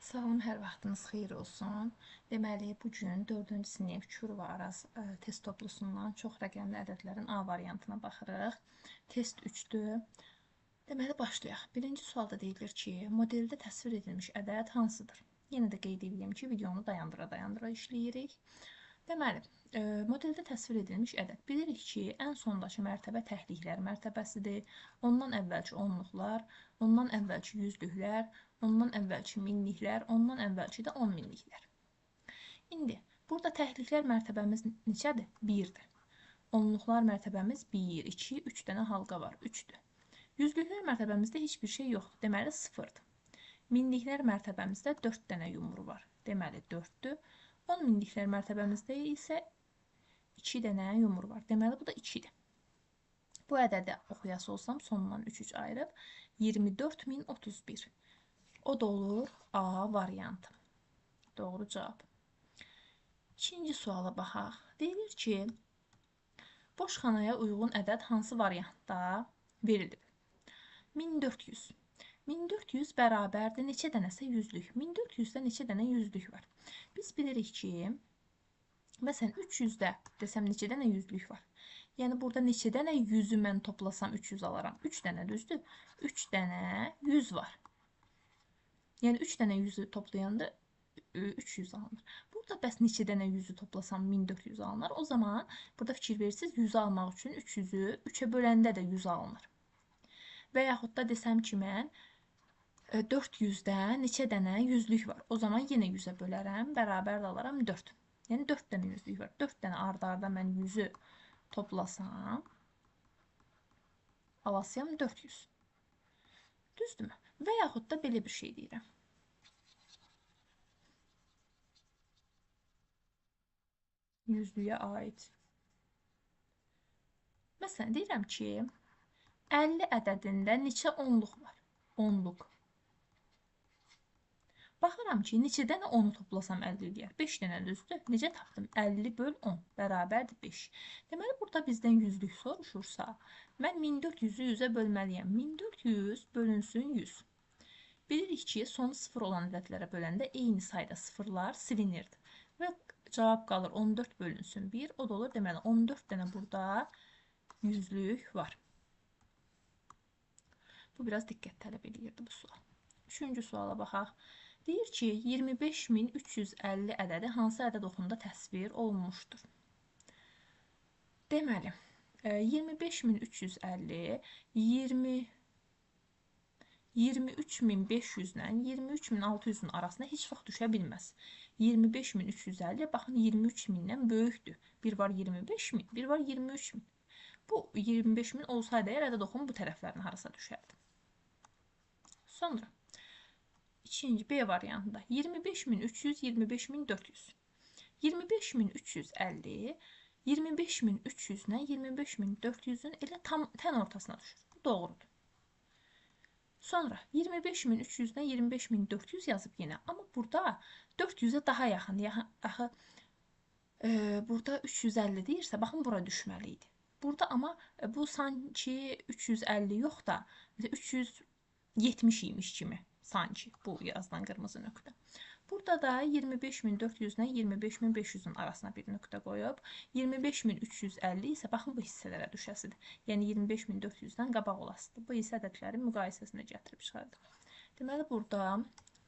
Salam, hər vaxtınız xeyir olsun. Deməli, bugün 4-cü sinif Kür və Araz test toplusundan çox rəqəmli ədədlərin A variantına baxırıq. Test 3-dür. Deməli, başlayaq. Birinci sualda deyilir ki, modeldə təsvir edilmiş ədəd hansıdır? Yenə də qeyd edeyim ki, videonu dayandıra-dayandıra işləyirik. Deməli, modeldə təsvir edilmiş ədəd. Bilirik ki, ən sondakı mərtəbə təhliklər mərtəbəsidir. Ondan əvvəlki onluqlar, ondan əvvəlki yüzlüklər, ondan əvvəlki minliklər, ondan əvvəlki də 10 minliklər. İndi, burada təhliklər mərtəbəmiz neçədir? 1-dir. Onluqlar mərtəbəmiz 1, 2, 3 dənə halqa var, 3-dür. Yüzlüklər mərtəbəmizdə heç bir şey yoxdur, deməli 0-dır. Minliklər mərtəbəmizdə 4 dənə yumru var, deməli 4-dür. 10 minliklər mərtəbəmizdə isə 2 dənə yumru var, deməli bu da 2-dir. Bu ədədi oxuyası olsam sonundan 3-3 ayırıb 24031. O da olur A variantı. Doğru cavab. İkinci suala baxaq. Deyilir ki, boş xanaya uyğun ədəd hansı variantda verilib? 1400. 1400 bərabərdir neçə dənəsə yüzlük. 1400-də neçə dənə yüzlük var? Biz bilirik ki, məsələn 300-də desəm neçə dənə yüzlük var? Yəni burada neçə dənə yüzü mən toplasam 300 alaram? 3 dənə düzdür? 3 dənə 100 var. Yəni 3 dənə yüzü toplayanda 300 alınır. Burada bəs neçə dənə yüzü toplasam 1400 alınır? O zaman burada fikir verirsiniz 100 almaq üçün 300-ü 3-ə böləndə də 100 alınır. Və yaxud da desəm ki, mən 400-də neçə dənə yüzlük var? O zaman yenə 100-ə bölərəm, bərabər də alaram 4. Yəni 4 dənə yüzlük var. 4 dənə arda-arda mən 100-ü toplasam, alasıyam 400. Düzdürmü? Və yaxud da belə bir şey deyirəm. Yüzlüyə aid. Məsələn, deyirəm ki, 50 ədədində neçə onluq var? Onluq. Baxıram ki, neçə dənə 10-u toplasam 50 eləyər? 5 dənə düzdür. Necə tapdım? 50 böl 10 bərabərdir 5. Deməli, burada bizdən yüzlük soruşursa, mən 1400-ü 100-ə bölməliyəm. 1400 bölünsün 100. Bilirik ki, sonu 0 olan ədədlərə böləndə eyni sayda sıfırlar silinirdi. Və cavab qalır 14 bölünsün 1. O da olur, deməli, 14 dənə burada yüzlük var. Bu biraz diqqət tələb edirdi bu sual. Üçüncü suala baxaq. Deyir ki, 25350 ədədi hansı ədəd oxunda təsvir olunmuşdur? Deməli, 25350 23500 ilə 23600-ün arasında heç vaxt düşə bilməz. 25350, baxın 23000-dən böyükdür. Bir var 25000, bir var 23000. Bu 25000 olsaydı əgər ədəd oxumu bu tərəflərin harasa düşərdi. Sonra ikinci B variantında 25300, 25400. 25350 25300 ilə 25400-ün elə tam tən ortasına düşür. Bu doğrudur. Sonra 25300 ilə 25400 yazıb yenə. Amma burada 400-ə daha yaxın. Axı burada 350 deyirsə, baxın bura düşməli idi. Burada amma bu sanki 350 yox da 370 imiş kimi. Sanki bu yazılan qırmızı nöqtə. Burada da 25400 ilə 25500-ün arasına bir nöqtə qoyub, 25350 isə baxın bu hissələrə düşəsidir. Yəni 25400-dən qabaq olasıdır. Bu hissə ədədlərin müqayisəsini gətirib çıxardır. Deməli, burada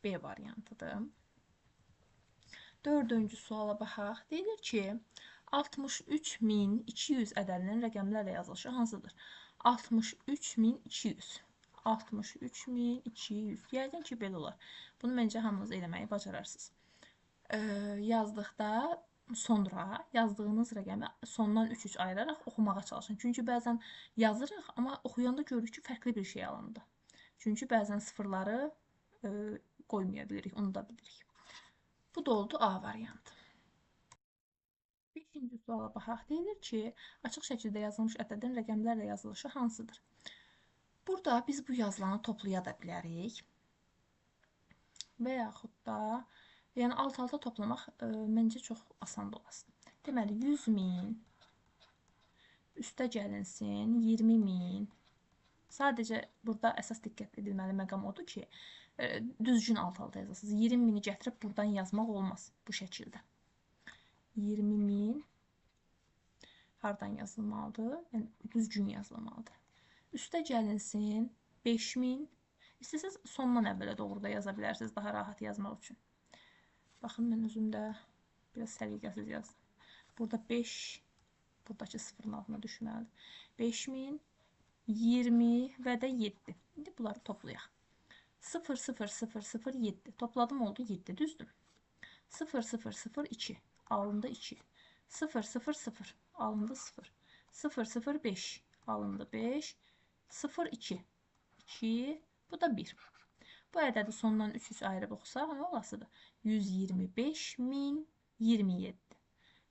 B variantıdır. Dördüncü suala baxaq. Deyilir ki, 63200 ədədinin rəqəmlərlə yazılışı hansıdır? 63200. 63200. Yəqin ki, belə olar. Bunu məncə hamınız eləməyi bacararsınız. Yazdıqda sonra yazdığınız rəqəmi sondan 3-3 ayıraraq oxumağa çalışın. Çünki bəzən yazırıq, amma oxuyanda görürük ki, fərqli bir şey alındı. Çünki bəzən sıfırları qoymaya bilirik, onu da bilirik. Bu da oldu A variantı. 5-ci suala baxaq. Deyilir ki, açıq şəkildə yazılmış ədədin rəqəmlərlə yazılışı hansıdır? Burada biz bu yazılanı toplaya da bilərik. Və yaxud da, yəni alt-alta toplamaq məncə çox asan olasın. Deməli, 100.000 üstə gəlinsin 20.000. Sadəcə burada əsas diqqət edilməli məqam odur ki, düzgün alt-alta yazasınız. 20.000-i gətirib buradan yazmaq olmaz bu şəkildə. 20.000 hardan yazılmalıdır? Yəni düzgün yazılmalıdır. Üstə gəlinsin 5.000. İstəsəz sondan əvvələ doğru da yaza bilərsiniz daha rahat yazmaq üçün. Baxın, mən özüm də biraz səliqəsiz yazdım. Burada 5, buradakı sıfırın altına düşməlidir. 5.000, 20 və də 7. İndi bunları toplayaq. 0, 0, 0, 0, 7. Topladım oldu 7, düzdür. 0, 0, 0, 2. Alındı 2. 0, 0, 0. Alındı 0. 0, 0, 5. Alındı 5. 0, 2. 2. Bu da 1. Bu ədədi sondan 3 ayırıb oxusaq nə olasıdır? 125.027.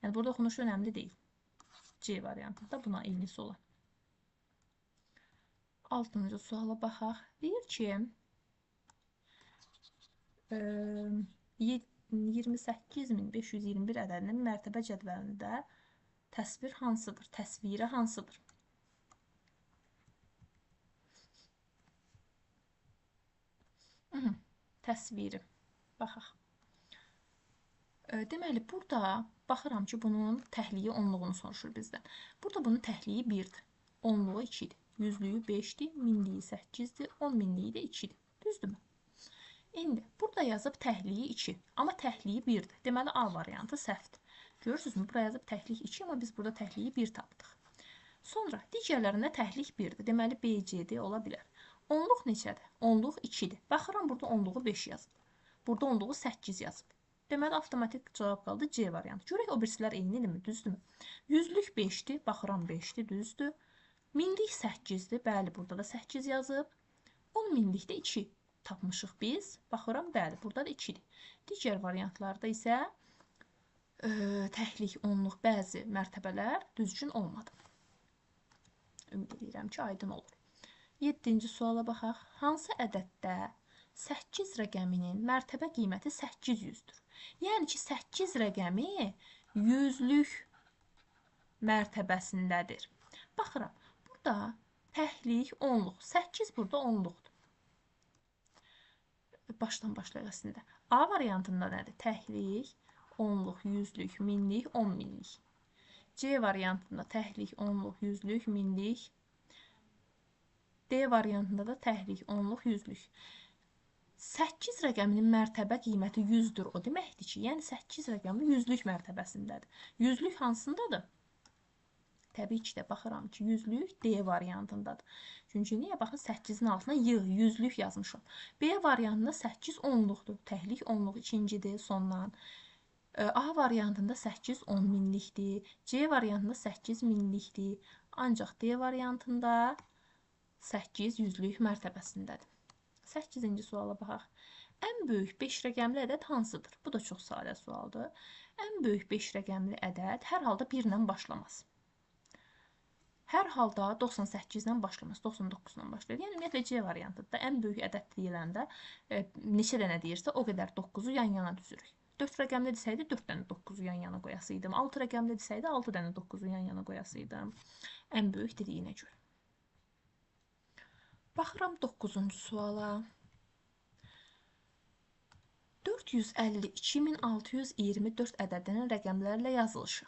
Yəni burada oxunuşu önəmli deyil. C variantında buna eynisi olan. 6-cı suala baxaq. Deyir ki 28.521 ədədinin mərtəbə cədvəlində təsvir hansıdır? Təsviri hansıdır? Təsviri. Baxaq. Deməli, burada baxıram ki, bunun təhliyi onluğunu soruşur bizdən. Burada bunun təhliyi 1-dir. Onluğu 2-dir. Yüzlüyü 5-dir. Minliyi 8-dir. 10.000-liyi də 2-dir. Düzdürmü? İndi burada yazıb təhliyi 2. Amma təhliyi 1-dir. Deməli, A variantı səhvdir. Görürsünüzmü? Burada yazıb təhlik 2, amma biz burada təhliyi 1 tapdıq. Sonra digərlərində təhlik 1-dir. Deməli, B, C, D ola bilər. Onluq neçədir? Onluq 2-dir. Baxıram, burada onluğu 5 yazıb. Burada onluğu 8 yazıb. Deməli, avtomatik cavab qaldı C variantı. Görək, o birisilər eynidirmi? Düzdürmü? Yüzlük 5-dir. Baxıram, 5-dir. Düzdür. Minlik 8-dir. Bəli, burada da 8 yazıb. 10.000-likdə 2 tapmışıq biz. Baxıram, bəli, burada da 2-dir. Digər variantlarda isə təhlik, onluq, bəzi mərtəbələr düzgün olmadı. Ümid edirəm ki, aydın olur. 7-ci suala baxaq. Hansı ədəddə 8 rəqəminin mərtəbə qiyməti 800-dür? Yəni ki, 8 rəqəmi yüzlük mərtəbəsindədir. Baxıram, burada təhlik, onluq. 8 burada onluqdur. Başdan başlayaq əslində. A variantında nədir? Təhlik, onluq, yüzlük, minlik, 10.000-lik. C variantında təhlik, onluq, yüzlük, minlik. D variantında da təhlik, onluq, yüzlük. 8 rəqəminin mərtəbə qiyməti 100-dür. O deməkdir ki, yəni 8 rəqəmi yüzlük mərtəbəsindədir. Yüzlük hansındadır? Təbii ki də baxıram ki, yüzlük D variantındadır. Çünki niyə? Baxın, 8-in altına yüzlük yazmışam. B variantında 8 onluqdur. Təhlik onluq ikincidir sondan. A variantında 8 10.000-likdir. C variantında 8 minlikdir. Ancaq D variantında 8 yüzlük mərtəbəsindədir. 8-ci suala baxaq. Ən böyük 5 rəqəmli ədəd hansıdır? Bu da çox sadə sualdır. Ən böyük 5 rəqəmli ədəd hər halda 1 ilə başlamaz. Hər halda 98-dən başlamaz, 99-dan başlayır. Yəni, ümumiyyətlə C variantıdır da, ən böyük ədəd deyiləndə neçə dənə deyirsə, o qədər 9-u yan-yana düzürük. 4 rəqəmli desəydi, 4 dənə 9-u yan-yana qoyasıydım. 6 rəqəmli desəydi, 6 dənə 9-u yan-yana qoyasıydım. Ən böyük dediyinə görə. Baxıram 9-cu suala. 452.624 ədədinin rəqəmlərlə yazılışı.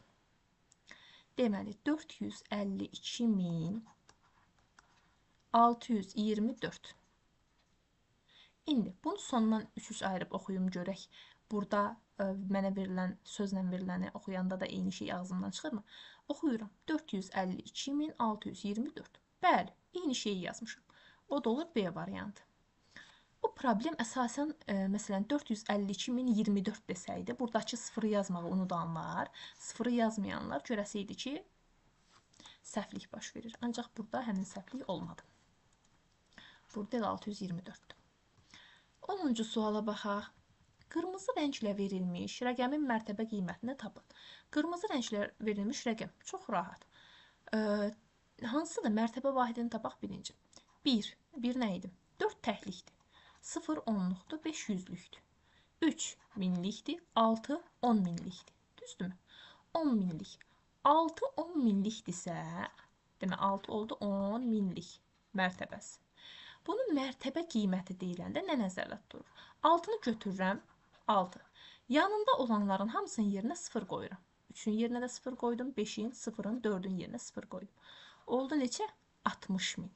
Deməli, 452.624. İndi, bunu sondan 3 ayırıb oxuyum görək. Burada mənə verilən, sözlə veriləni oxuyanda da eyni şey ağzımdan çıxırmı? Oxuyuram. 452.624. Bəli, eyni şeyi yazmışım. O da olur B variantı. Bu problem əsasən, məsələn, 452.024 desəydi, buradakı sıfırı yazmağı unudanlar, sıfırı yazmayanlar görəsiydi ki, səhvlik baş verir. Ancaq burada həmin səhvlik olmadı. Burada 624-dür. 10-cu suala baxaq. Qırmızı rənglə verilmiş rəqəmin mərtəbə qiymətini tapın. Qırmızı rənglə verilmiş rəqəm çox rahat. Hansıdır? Mərtəbə vahidini tapaq birinci. 1 nə idi? 4 təhlikdir. 0 onluqdur, 5 yüzlükdür. 3 minlikdir, 6 10.000-likdir. Düzdürmü? 10.000-lik. 6 10.000-likdirsə, demə 6 oldu 10.000-lik mərtəbəsi. Bu Bunun mərtəbə qiyməti deyiləndə nə nəzərdə tutulur? 6-nı götürürəm, 6. Yanında olanların hamısının yerinə 0 qoyuram. 3-ün yerinə də 0 qoydum, 5-in, 0-ın, 4-ün yerinə 0 qoydum. Oldu neçə? 60.000.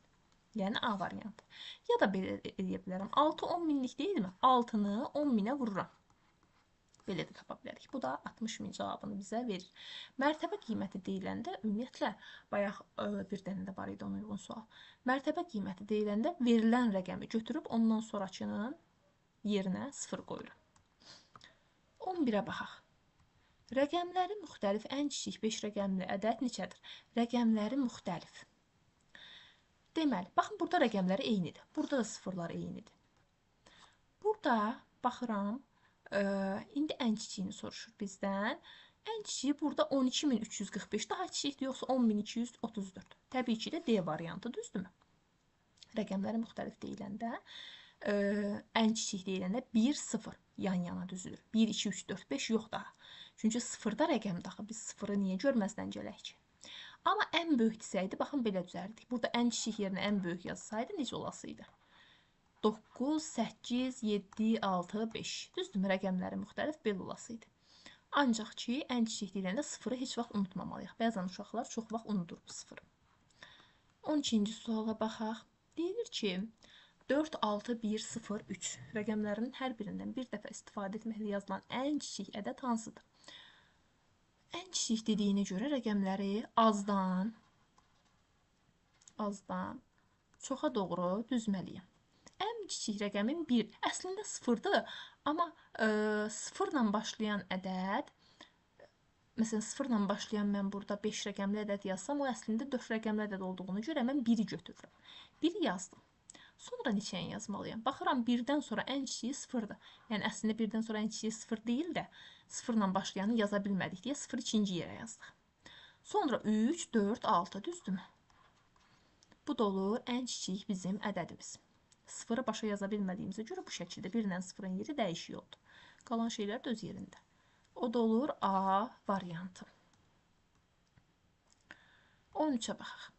Yəni A variantı. Ya da belə edə bilərəm. 6 10 minlik deyilmi? 6-nı 10 minə vururam. Belə də tapa bilərik. Bu da 60.000 cavabını bizə verir. Mərtəbə qiyməti deyiləndə ümumiyyətlə bayaq bir dənə də var idi ona uyğun sual. Mərtəbə qiyməti deyiləndə verilən rəqəmi götürüb ondan sonrakının yerinə 0 qoyuram. 11-ə baxaq. Rəqəmləri müxtəlif ən kiçik 5 rəqəmli ədəd neçədir? Rəqəmləri müxtəlif. Deməli, baxın burada rəqəmləri eynidir. Burada da sıfırlar eynidir. Burada baxıram, indi ən kiçiyini soruşur bizdən. Ən kiçiyi burada 12.345, daha kiçikdir yoxsa 10.234. Təbii ki də D variantı, düzdürmü? Rəqəmləri müxtəlif deyiləndə, ən kiçik deyiləndə 1, 0 yan-yana düzülür. 1, 2, 3, 4, 5 yox daha. Çünki sıfırda rəqəm daxı biz sıfırı niyə görməzdən gələk ki? Amma ən böyük desəydi, baxın belə düzərdik. Burada ən kiçik yerinə ən böyük yazsaydı necə olasıydı? 9, 8, 7, 6, 5. Düzdürmü? Rəqəmləri müxtəlif belə olasıydı. Ancaq ki, ən kiçik deyiləndə sıfırı heç vaxt unutmamalıyıq. Bəzən uşaqlar çox vaxt unudur bu sıfırı. 12-ci suala baxaq. Deyilir ki, 4, 6, 1, 0, 3 rəqəmlərinin hər birindən bir dəfə istifadə etməklə yazılan ən kiçik ədəd hansıdır? Ən kiçik dediyinə görə rəqəmləri azdan çoxa doğru düzməliyəm. Ən kiçik rəqəmin 1. Əslində 0-dır, amma 0-la başlayan ədəd, məsələn 0-la başlayan mən burada 5 rəqəmli ədəd yazsam, o əslində 4 rəqəmli ədəd olduğunu görə mən 1-i götürürəm. 1-i yazdım. Sonra neçəni yazmalıyam? Baxıram 1-dən sonra ən kiçiyi 0-dır. Yəni əslində 1-dən sonra ən kiçiyi 0 deyil də 0-la başlayanı yaza bilmədik deyə 0-ı ikinci yerə yazdıq. Sonra 3, 4, 6 düzdürmü? Bu da olur ən kiçik bizim ədədimiz. 0-ı başa yaza bilmədiyimizə görə bu şəkildə 1-lə 0-ın yeri dəyişik oldu. Qalan şeylər də öz yerində. O da olur A variantı. 13-ə baxaq.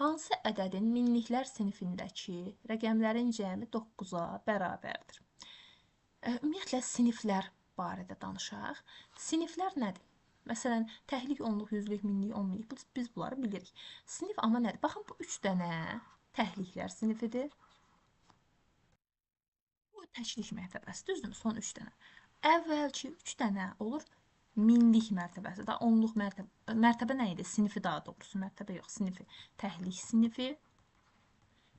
Hansı ədədin minliklər sinifindəki rəqəmlərin cəmi 9-a bərabərdir? Ümumiyyətlə, siniflər barədə danışaq. Siniflər nədir? Məsələn, təhlik, onluq, yüzlük, minlik, 10 minlik. Biz bunları bilirik. Sinif amma nədir? Baxın, bu 3 dənə təhliklər sinifidir. Bu təklik mərtəbəsi, düzdürmü? Son 3 dənə. Əvvəlki 3 dənə olur minlik mərtəbəsi, da onluq mərtəbə nə idi? Sinifi daha doğrusu, mərtəbə yox, sinifi. Təhlik sinifi,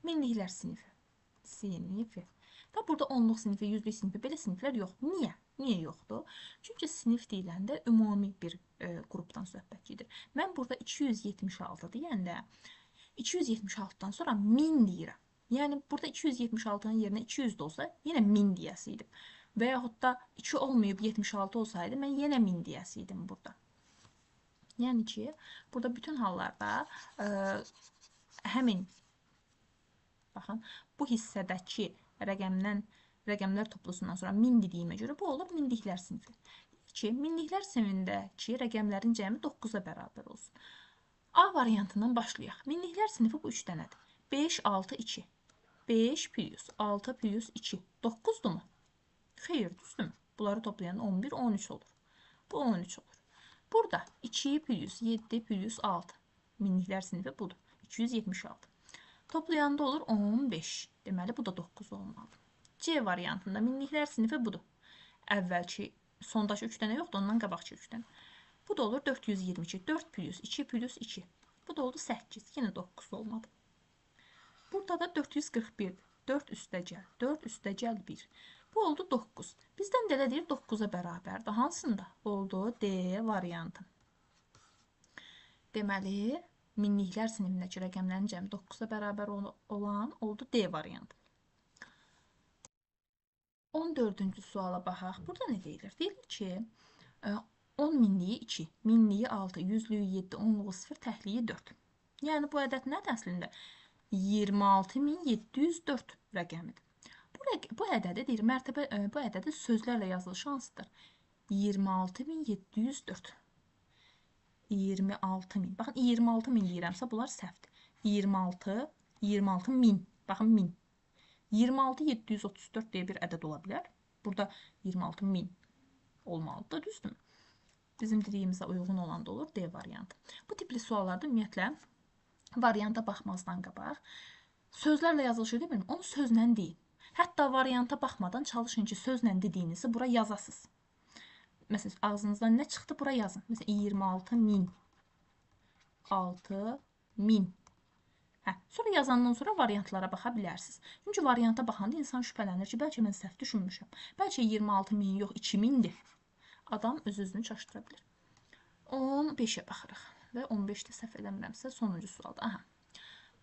minliklər sinifi. Da burada onluq sinifi, yüzlük sinifi, belə siniflər yox. Niyə? Niyə yoxdur? Çünki sinif deyiləndə ümumi bir qrupdan söhbət gedir. Mən burada 276 deyəndə 276-dan sonra 1000 deyirəm. Yəni burada 276-nın yerinə 200 də olsa, yenə 1000 deyəsiydim. Və yaxud da 2 olmayıb 76 olsaydı, mən yenə 1000 deyəsiydim burada. Yəni ki, burada bütün hallarda həmin, baxın, bu hissədəki rəqəmlər toplusundan sonra 1000 dediyimə görə bu olur minliklər sinifi. Ki, minliklər sinifindəki rəqəmlərin cəmi 9-a bərabər olsun. A variantından başlayaq. Minliklər sinifi bu 3 dənədir. 5, 6, 2. 5 plus 6 plus 2. 9-durmu? Xeyr, düzdürmü? Bunları toplayan 11, 13 olur. Bu 13 olur. Burada 2 plus 7 plus 6. Minliklər sinifi budur. 276. Toplayanda olur 15. Deməli, bu da 9 olmalı. C variantında minliklər sinifi budur. Əvvəlki, sondakı 3 dənə yoxdur, ondan qabaqçı 3 dənə. Bu da olur 422. 4 plus 2 plus 2. Bu da oldu 8. Yenə 9 olmadı. Burada da 441. 4 üstəgəl. 4 üstəgəl 1. Bu oldu 9. Bizdən də elə deyir 9-a bərabərdir. Hansında? Oldu D variantı. Deməli, minliklər sinifindəki rəqəmlərin cəmi 9-a bərabər olan oldu D variantı. 14-cü suala baxaq. Burada nə deyilir? Deyilir ki, 10 minliyi 2, minliyi 6, yüzlüyü 7, onluğu 0, təhliyi 4. Yəni, bu ədəd nədir əslində? 26704 rəqəmidir. Bu ədədi deyir, bu ədədi sözlərlə yazılışı hansıdır? 26704. 26000. Baxın, 26000 deyirəmsə, bunlar səhvdir. 26.000. Baxın 1000. 26734 deyə bir ədəd ola bilər. Burada 26000 olmalıdır, düzdür? Bizim diliyimizə uyğun olan da olur D variantı. Bu tipli suallarda ümumiyyətlə varianta baxmazdan qabaq sözlərlə yazılışı demirəm, onu sözlə deyin. Hətta varianta baxmadan çalışın ki, sözlə dediyinizi bura yazasınız. Məsələn, ağzınızdan nə çıxdı, bura yazın. Məsələn, 26000, 6000. Sonra yazandan sonra variantlara baxa bilərsiniz. Çünki varianta baxanda insan şübhələnir ki, bəlkə mən səhv düşünmüşəm. Bəlkə 26000 yox, 2000-dir. Adam öz-özünü çaşdıra bilir. 15-ə baxırıq və 15-də səhv eləmirəmsə sonuncu sualda.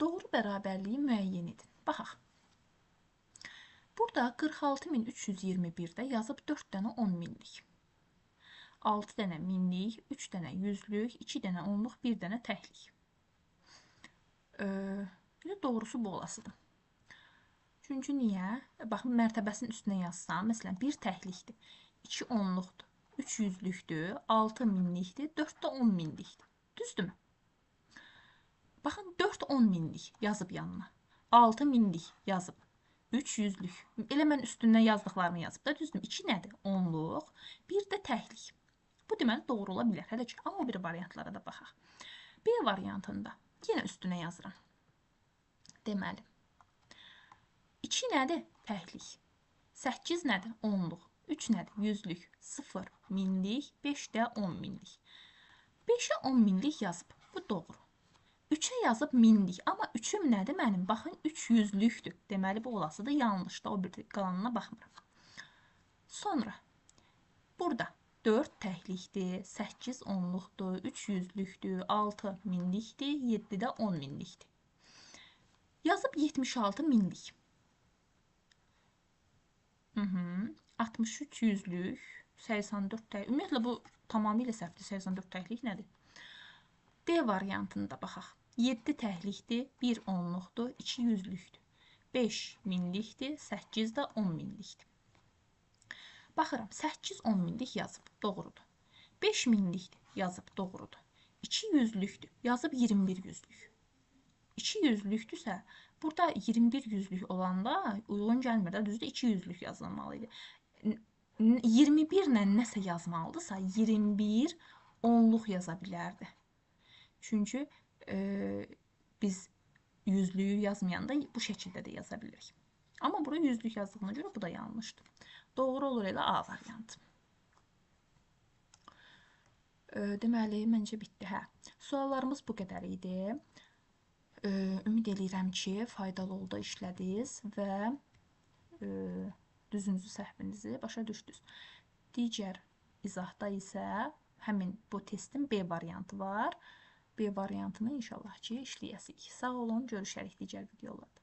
Doğru bərabərliyi müəyyən edin. Baxaq. Burada 46321-də yazıb 4 dənə 10 minlik. 6 dənə minlik, 3 dənə yüzlük, 2 dənə onluq, 1 dənə təhlik. Bir də doğrusu bu olasıdır. Çünki niyə? Baxın, mərtəbəsinin üstünə yazsam, məsələn, 1 təhlikdir, 2 onluqdur, 3 yüzlükdür, 6 minlikdir, 4 də 10 minlikdir. Düzdürmü? Baxın, 4 10 minlik yazıb yanına. 6 minlik yazıb. 3 yüzlük. Elə mən üstündən yazdıqlarımı yazıb da, düzdürmü? 2 nədir? Onluq. 1 də təhlik. Bu deməli doğru ola bilər. Hələ ki, amma bir variantlara da baxaq. B variantında yenə üstünə yazıram. Deməli, 2 nədir? Təhlik. 8 nədir? Onluq. 3 nədir? Yüzlük. 0 minlik. 5 də 10 minlik. 5-ə 10 minlik yazıb. Bu doğru. 3-ə yazıb minlik. Amma 3-üm nədir mənim? Baxın, 3 yüzlükdür. Deməli, bu olasıdır. Yanlışda o bir qalanına baxmıram. Sonra, burada 4 təhlikdir, 8 onluqdur, 3 yüzlükdür, 6 minlikdir, 7 də 10 minlikdir. Yazıb 76 minlik. 63 yüzlük, 84 təhlik. Ümumiyyətlə, bu tamamilə səhvdir. 84 təhlik nədir? D variantında baxaq. 7 təhlikdir, 1 onluqdur, 2 yüzlükdür. 5 minlikdir, 8 də 10 minlikdir. Baxıram, 8 10 minlik yazıb, doğrudur. 5 minlikdir, yazıb, doğrudur. 2 yüzlükdür, yazıb 21 yüzlük. 2 yüzlükdürsə, burada 21 yüzlük olanda uyğun gəlmir də, düzdür, 2 yüzlük yazılmalıydı. 21 ilə nəsə yazmalıdırsa, 21 onluq yaza bilərdi. Çünki biz yüzlüyü yazmayanda bu şəkildə də yaza bilirik. Amma bura yüzlük yazdığına görə bu da yanlışdır. Doğru olur elə A variantı. Deməli, məncə bitdi. Suallarımız bu qədər idi. Ümid edirəm ki, faydalı oldu, işlədiniz və düzünüzü, səhvinizi başa düşdünüz. Digər izahda isə həmin bu testin B variantı var. B variantını inşallah ki, işləyəsik. Sağ olun, görüşərik digər videolarda.